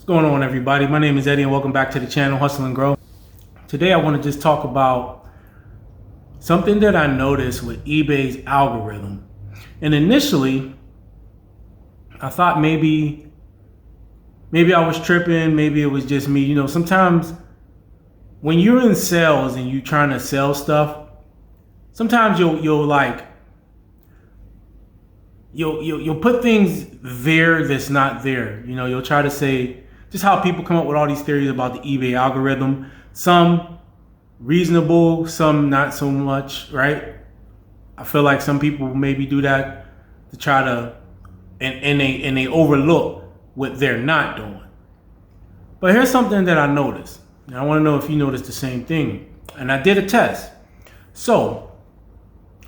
What's going on, everybody? My name is Eddie and welcome back to the channel Hustle and Grow. Today I want to just talk about something that I noticed with eBay's algorithm. And initially I thought maybe I was tripping, maybe it was just me. You know, sometimes when you're in sales and you're trying to sell stuff, sometimes you'll put things there that's not there. You know, you'll try to say just how people come up with all these theories about the eBay algorithm. Some reasonable, some not so much, right? I feel like some people maybe do that to try to, and they overlook what they're not doing. But here's something that I noticed. And I want to know if you noticed the same thing. And I did a test. So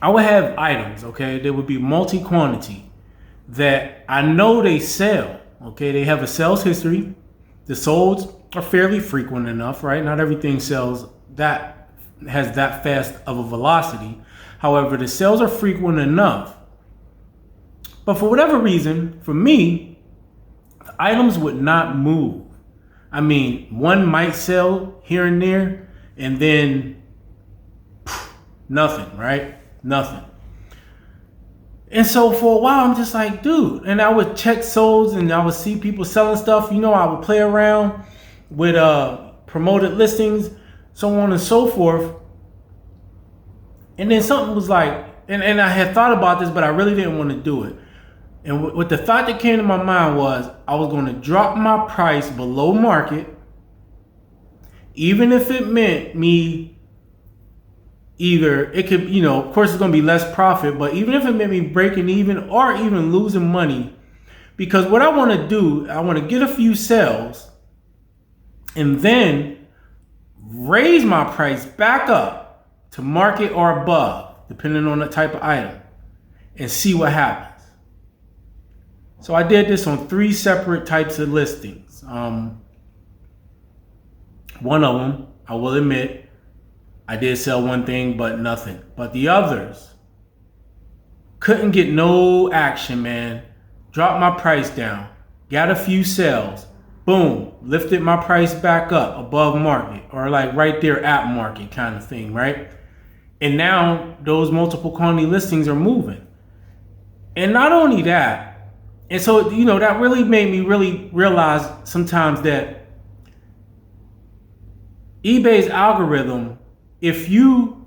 I would have items, okay? There would be multi-quantity that I know they sell, okay? They have a sales history. The solds are fairly frequent enough, right? Not everything sells that has that fast of a velocity. However, the sales are frequent enough. But for whatever reason, for me, the items would not move. I mean, one might sell here and there, and then nothing, right? Nothing. And so for a while, I'm just like, dude, and I would check solds and I would see people selling stuff. You know, I would play around with promoted listings, so on and so forth. And then something was like, and I had thought about this, but I really didn't want to do it. And what the thought that came to my mind was I was going to drop my price below market, even if it meant me either, it could, you know, of course it's going to be less profit, but even if it meant me breaking even or even losing money, because what I want to do, I want to get a few sales and then raise my price back up to market or above, depending on the type of item, and see what happens. So I did this on 3 separate types of listings. One of them, I will admit, I did sell one thing, but nothing. But the others couldn't get no action, man. Dropped my price down, got a few sales, boom, lifted my price back up above market, or like right there at market kind of thing, right? And now those multiple quantity listings are moving. And not only that, and so, you know, that really made me really realize sometimes that eBay's algorithm, if you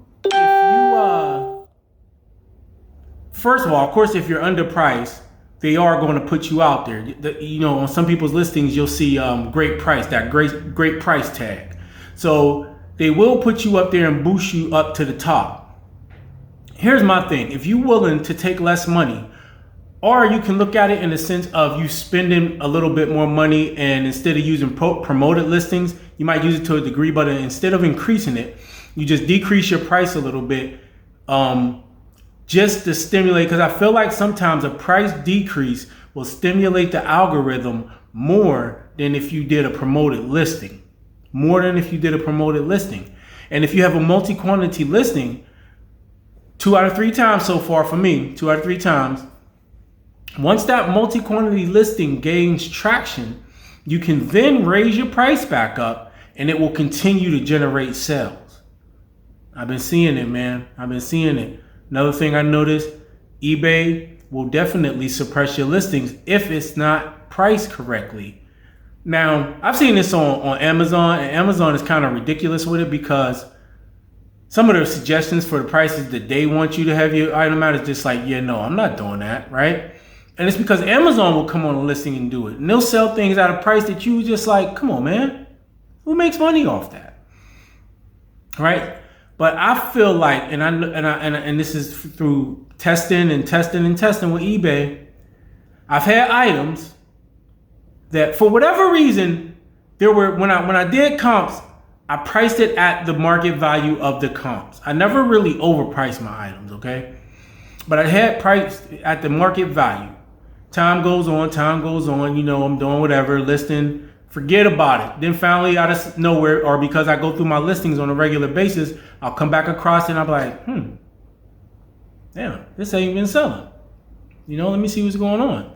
first of all, of course, if you're underpriced, they are going to put you out there. You know, on some people's listings, you'll see great price, that great price tag. So they will put you up there and boost you up to the top. Here's my thing. If you're willing to take less money, or you can look at it in the sense of you spending a little bit more money, and instead of using promoted listings, you might use it to a degree, but instead of increasing it, you just decrease your price a little bit, just to stimulate, because I feel like sometimes a price decrease will stimulate the algorithm more than if you did a promoted listing. And if you have a multi-quantity listing, 2 out of 3 times so far for me, 2 out of 3 times, once that multi-quantity listing gains traction, you can then raise your price back up and it will continue to generate sales. I've been seeing it, man. I've been seeing it. Another thing I noticed, eBay will definitely suppress your listings if it's not priced correctly. Now, I've seen this on Amazon, and Amazon is kind of ridiculous with it because some of their suggestions for the prices that they want you to have your item at is just like, yeah, no, I'm not doing that, right? And it's because Amazon will come on a listing and do it. And they'll sell things at a price that you just like, come on, man. Who makes money off that? Right? But I feel like, and this is through testing with eBay, I've had items that for whatever reason, when I did comps, I priced it at the market value of the comps. I never really overpriced my items, okay? But I had priced at the market value. Time goes on, you know, I'm doing whatever, listing, forget about it. Then finally out of nowhere, or because I go through my listings on a regular basis, I'll come back across and I'll be like, damn, this ain't been selling. You know, let me see what's going on.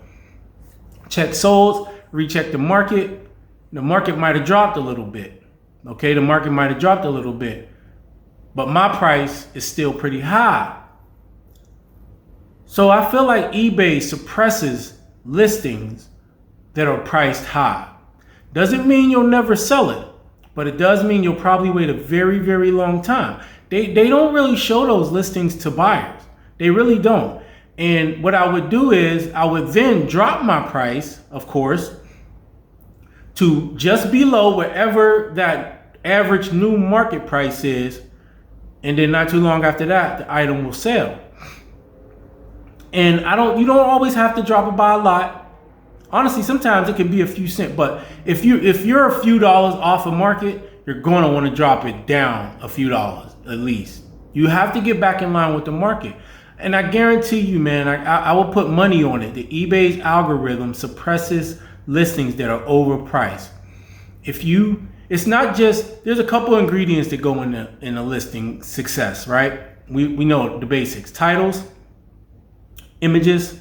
Check solds, recheck the market, the market might have dropped a little bit. Okay, the market might have dropped a little bit, but my price is still pretty high. So I feel like eBay suppresses listings that are priced high. Doesn't mean you'll never sell it, but it does mean you'll probably wait a very, very long time. They don't really show those listings to buyers. They really don't. And what I would do is I would then drop my price, of course, to just below wherever that average new market price is. And then not too long after that, the item will sell. And you don't always have to drop it by a lot. Honestly, sometimes it can be a few cents, but if you're a few dollars off a market, you're going to want to drop it down a few dollars at least. You have to get back in line with the market. And I guarantee you, man, I will put money on it. The eBay's algorithm suppresses listings that are overpriced. It's not just, there's a couple ingredients that go in a listing success, right? We know the basics: titles, images.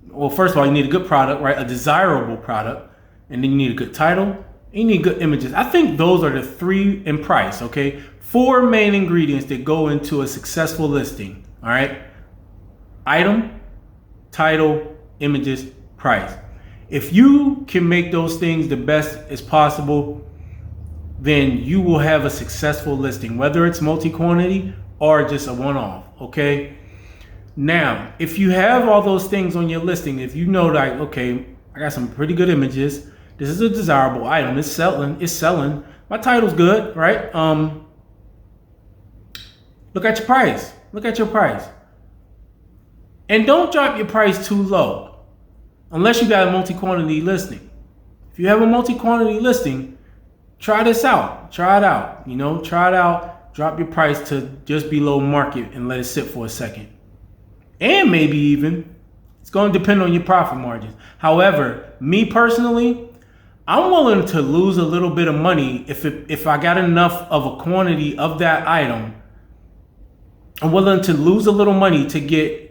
Well, first of all, you need a good product, right? A desirable product. And then you need a good title. And you need good images. I think those are the three in price, okay? 4 main ingredients that go into a successful listing, all right? Item, title, images, price. If you can make those things the best as possible, then you will have a successful listing, whether it's multi-quantity or just a one-off, okay? Now, if you have all those things on your listing, if you know, like, okay, I got some pretty good images, this is a desirable item, it's selling, my title's good, right? Look at your price. And don't drop your price too low, unless you got a multi-quantity listing. If you have a multi-quantity listing, try this out, try it out, drop your price to just below market and let it sit for a second. And maybe even, it's going to depend on your profit margins. However, me personally, I'm willing to lose a little bit of money if I got enough of a quantity of that item. I'm willing to lose a little money to get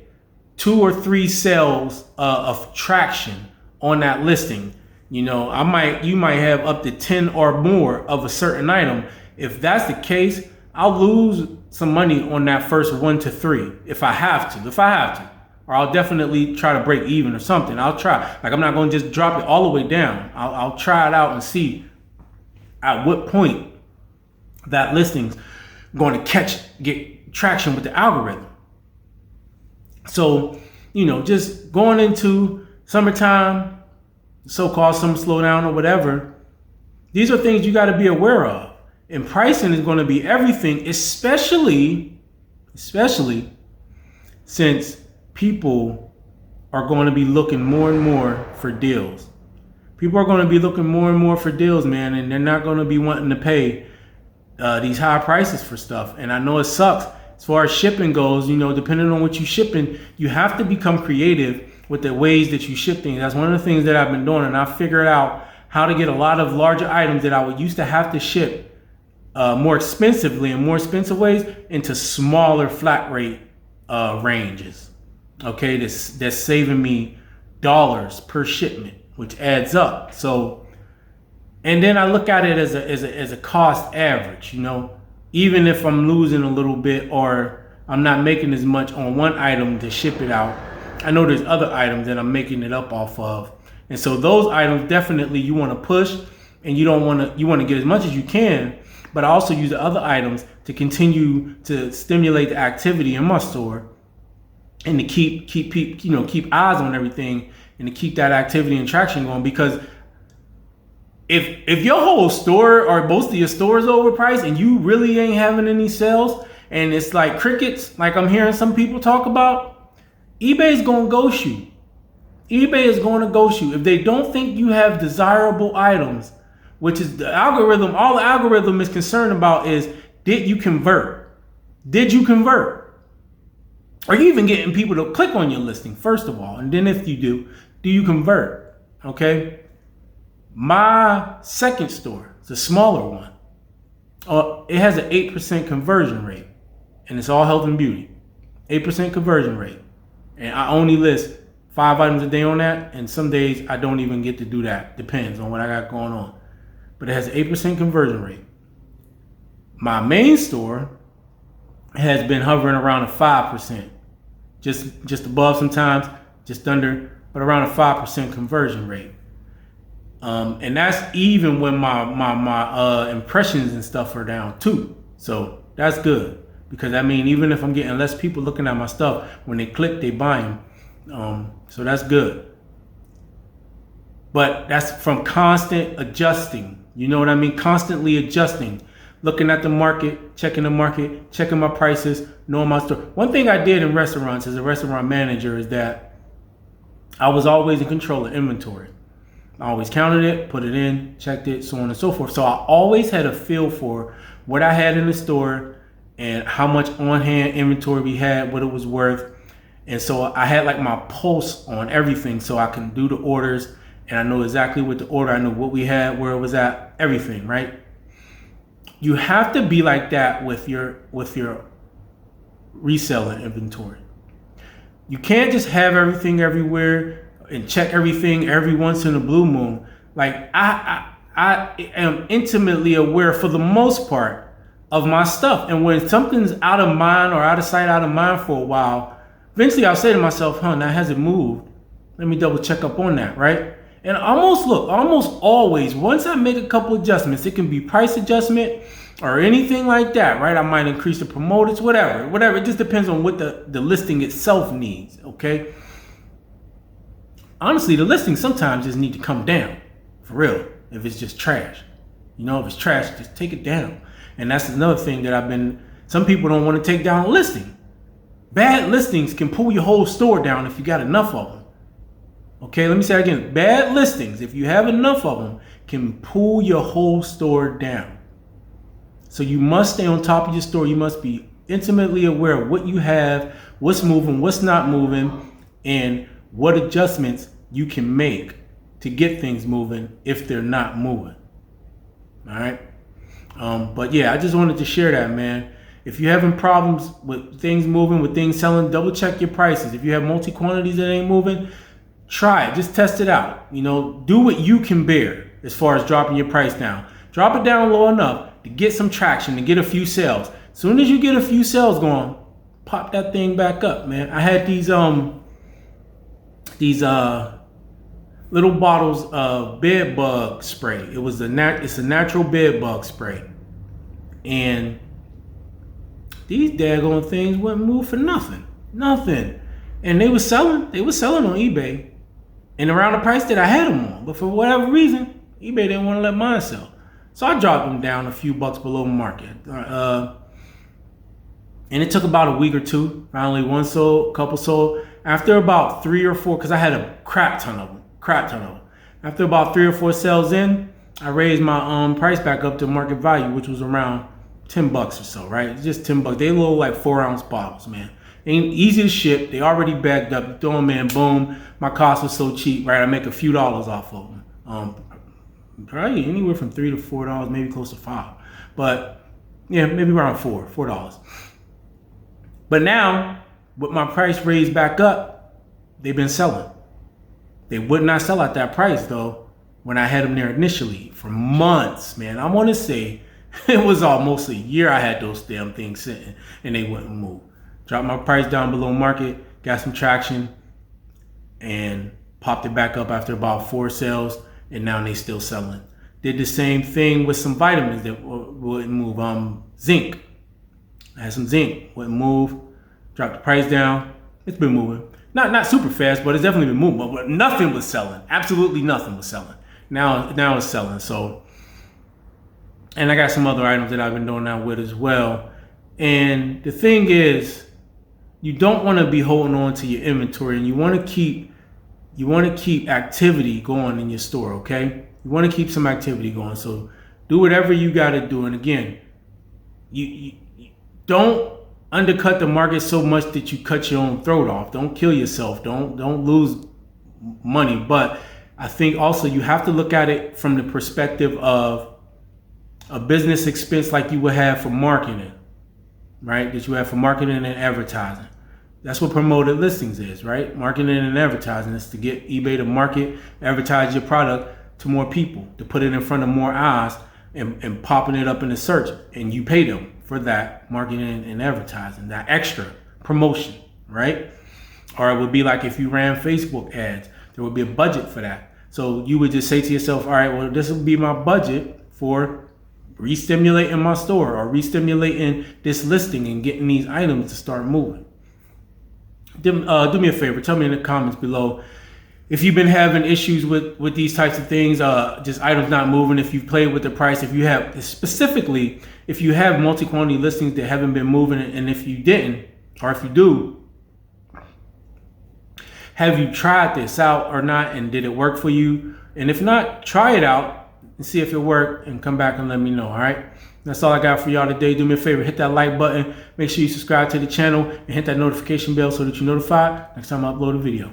2 or 3 sales of traction on that listing. You might have up to 10 or more of a certain item. If that's the case, I'll lose some money on that first 1 to 3 if I have to, or I'll definitely try to break even or something. I'll try. Like, I'm not going to just drop it all the way down. I'll try it out and see at what point that listing's going to get traction with the algorithm. So, just going into summertime, so-called summer slowdown or whatever, these are things you got to be aware of. And pricing is going to be everything, especially since people are going to be looking more and more for deals. People are going to be looking more and more for deals, man, and they're not going to be wanting to pay these high prices for stuff. And I know it sucks. As far as shipping goes, depending on what you're shipping, you have to become creative with the ways that you ship things. That's one of the things that I've been doing, and I figured out how to get a lot of larger items that I would used to have to ship more expensively in more expensive ways into smaller flat rate ranges. Okay, that's saving me dollars per shipment, which adds up. So, and then I look at it as a cost average. Even if I'm losing a little bit or I'm not making as much on one item to ship it out, I know there's other items that I'm making it up off of. And so those items definitely you want to push, and you want to get as much as you can, but I also use the other items to continue to stimulate the activity in my store and to keep eyes on everything and to keep that activity and traction going. Because if your whole store or most of your store is overpriced and you really ain't having any sales and it's like crickets, like I'm hearing some people talk about, eBay's going to ghost you. eBay is going to ghost you. If they don't think you have desirable items, which is the algorithm, all the algorithm is concerned about is, did you convert? Did you convert? Are you even getting people to click on your listing, first of all? And then if you do you convert? Okay. My second store, it's a smaller one. It has an 8% conversion rate, and it's all health and beauty. 8% conversion rate. And I only list 5 items a day on that, and some days I don't even get to do that. Depends on what I got going on. but it has an 8% conversion rate. My main store has been hovering around a 5%, just above sometimes, just under, but around a 5% conversion rate. And that's even when my impressions and stuff are down too. So that's good, because I mean, even if I'm getting less people looking at my stuff, when they click, they buy them. So that's good. But that's from constant adjusting. You know what I mean? Constantly adjusting, looking at the market, checking my prices, knowing my store. One thing I did in restaurants as a restaurant manager is that I was always in control of inventory. I always counted it, put it in, checked it, so on and so forth. So I always had a feel for what I had in the store and how much on-hand inventory we had, what it was worth. And so I had like my pulse on everything, so I can do the orders, and I know exactly what the order, I knew what we had, where it was at, everything, right? You have to be like that with your reselling inventory. You can't just have everything everywhere and check everything every once in a blue moon. Like I am intimately aware for the most part of my stuff. And when something's out of mind or out of sight, out of mind for a while, eventually I'll say to myself, that hasn't moved. Let me double check up on that, right? And almost always, once I make a couple adjustments, it can be price adjustment or anything like that, right? I might increase the promoters, whatever. It just depends on what the listing itself needs, okay? Honestly, the listings sometimes just need to come down, for real, if it's just trash. You know, if it's trash, just take it down. And that's another thing that some people don't want to take down a listing. Bad listings can pull your whole store down if you got enough of them. Okay, let me say it again. Bad listings, if you have enough of them, can pull your whole store down. So you must stay on top of your store. You must be intimately aware of what you have, what's moving, what's not moving, and what adjustments you can make to get things moving if they're not moving. All right. But yeah, I just wanted to share that, man. If you're having problems with things moving, with things selling, double check your prices. If you have multi quantities that ain't moving, try it. Just test it out. You know, do what you can bear as far as dropping your price down. Drop it down low enough to get some traction, to get a few sales. As soon as you get a few sales going, pop that thing back up, man. I had these little bottles of bed bug spray. It's a natural bed bug spray, and these daggone things wouldn't move for nothing. And they were selling on eBay and around the price that I had them on, but for whatever reason eBay didn't want to let mine sell, so I dropped them down a few bucks below market. And it took about a week or two. Finally, one sold, a couple sold. After about 3 or 4, because I had a crap ton of them. After about 3 or 4 sales in, I raised my price back up to market value, which was around $10 or so, right? Just $10. They little like 4-ounce bottles, man. Ain't easy to ship. They already bagged up. You throw them in, boom. My cost was so cheap, right? I make a few dollars off of them. Probably anywhere from $3 to $4, maybe close to $5. But yeah, maybe around $4. But now, with my price raised back up, they've been selling. They would not sell at that price though when I had them there initially for months, man. I want to say it was almost a year I had those damn things sitting and they wouldn't move. Dropped my price down below market, got some traction, and popped it back up after about 4 sales, and now they still selling. Did the same thing with some vitamins that wouldn't move. Zinc. I had some zinc, wouldn't move. Dropped the price down. It's been moving. Not super fast, but it's definitely been moving. But nothing was selling. Absolutely nothing was selling. Now it's selling. So, and I got some other items that I've been doing that with as well. And the thing is, you don't want to be holding on to your inventory, and you want to keep activity going in your store. Okay, you want to keep some activity going. So do whatever you got to do. And again, you don't undercut the market so much that you cut your own throat off. Don't kill yourself. Don't lose money. But I think also you have to look at it from the perspective of a business expense like you would have for marketing, right? That you have for marketing and advertising. That's what promoted listings is, right? Marketing and advertising is to get eBay to market, advertise your product to more people, to put it in front of more eyes, and popping it up in the search. And you pay them for that marketing and advertising, that extra promotion, right? Or it would be like if you ran Facebook ads, there would be a budget for that. So you would just say to yourself, all right, well, this will be my budget for re-stimulating my store or re-stimulating this listing and getting these items to start moving. Do me a favor, tell me in the comments below if you've been having issues with these types of things, just items not moving, if you've played with the price, if you have, specifically, if you have multi-quantity listings that haven't been moving, and if you didn't, or if you do, have you tried this out or not, and did it work for you? And if not, try it out and see if it worked, and come back and let me know, all right? That's all I got for y'all today. Do me a favor, hit that like button, make sure you subscribe to the channel, and hit that notification bell so that you're notified next time I upload a video.